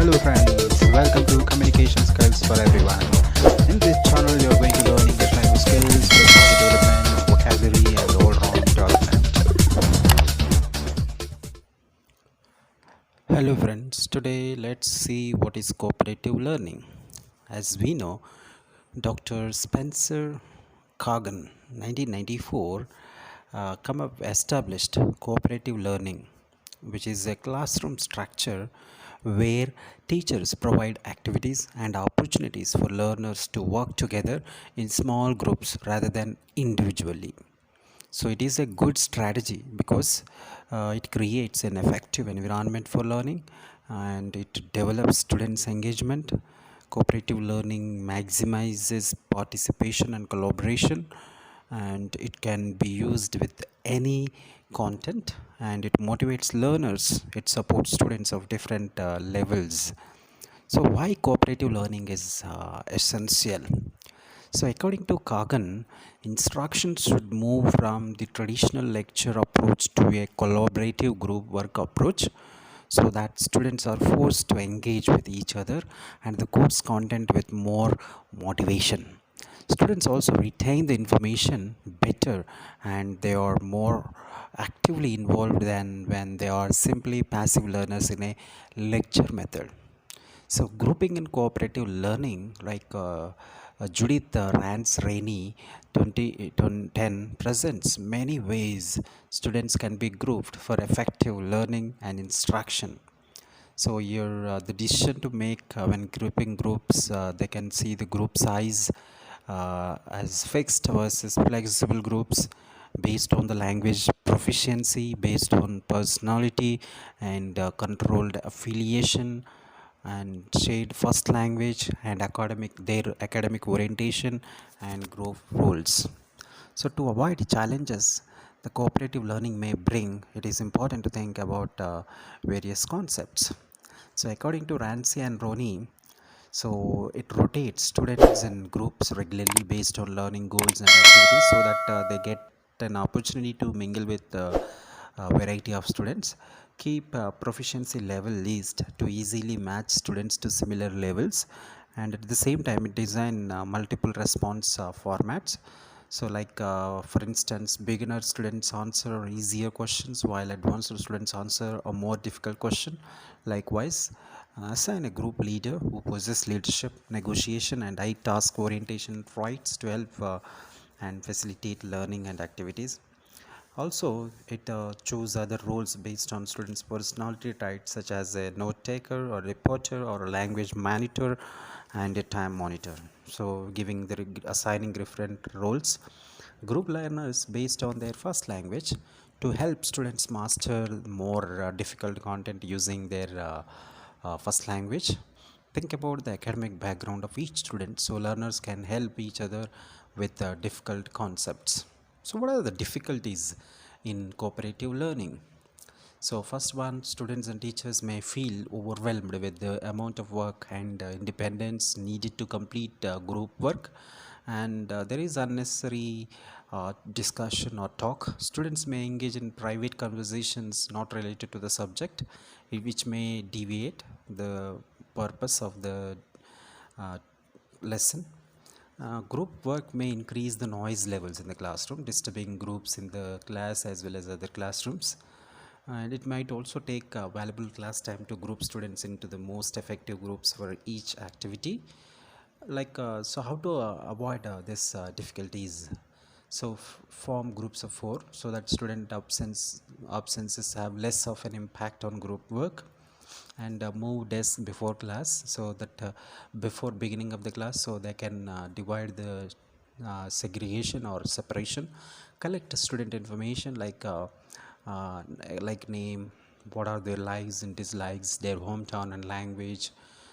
Hello friends, welcome to Communication Skills for Everyone. In this channel, you're going to learn English language skills, personality development, vocabulary, and all-round development. Hello friends, today let's see what is cooperative learning. As we know, Dr. Spencer Kagan, 1994, established cooperative learning, which is a classroom structure where teachers provide activities and opportunities for learners to work together in small groups rather than individually. So it is a good strategy because it creates an effective environment for learning and it develops students' engagement. Cooperative learning maximizes participation and collaboration, and it can be used with any content, and it motivates learners. It supports students of different levels. So why cooperative learning is essential? So according to Kagan, instruction should move from the traditional lecture approach to a collaborative group work approach, so that students are forced to engage with each other and the course content with more motivation. Students also retain the information better and they are more actively involved than when they are simply passive learners in a lecture method. So, grouping and cooperative learning, like Judith Rance Rainey 2010 presents many ways students can be grouped for effective learning and instruction. So, here the decision to make when grouping groups, they can see the group size as fixed versus flexible groups based on the language proficiency, based on personality and controlled affiliation and shared first language and academic orientation and growth roles. So to avoid challenges the cooperative learning may bring, it is important to think about various concepts. So according to Rancy and Roney, so it rotates students in groups regularly based on learning goals and activities, so that they get an opportunity to mingle with a variety of students. Keep proficiency level list to easily match students to similar levels, and at the same time it design multiple response formats. So like for instance, beginner students answer easier questions while advanced students answer a more difficult question. Likewise, assign a group leader who possesses leadership, negotiation, and high task orientation traits to help and facilitate learning and activities. Also, it choose other roles based on students' personality types, such as a note taker or reporter or a language monitor and a time monitor. So, giving assigning different roles. Group learners based on their first language to help students master more difficult content using their first language. Think about the academic background of each student so learners can help each other with difficult concepts. So, what are the difficulties in cooperative learning? So, first one, students and teachers may feel overwhelmed with the amount of work and independence needed to complete group work, and there is unnecessary discussion or talk. Students may engage in private conversations not related to the subject, which may deviate the purpose of the uh, lesson. Group work may increase the noise levels in the classroom, disturbing groups in the class as well as other classrooms. And it might also take valuable class time to group students into the most effective groups for each activity. So how to avoid this difficulties? So form groups of four so that student absences have less of an impact on group work, and move desks before class so that before beginning of the class, so they can divide the segregation or separation. Collect student information uh, like name, what are their likes and dislikes, their hometown and language,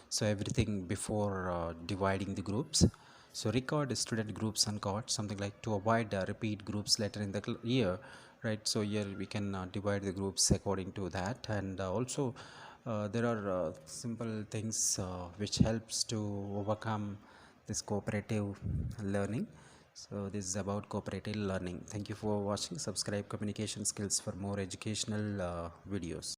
so everything before dividing the groups. So record student groups and cards, something like to avoid repeat groups later in the year, right? So here we can divide the groups according to that. And also there are simple things which helps to overcome this cooperative learning. So this is about cooperative learning. Thank you for watching. Subscribe Communication Skills for more educational videos.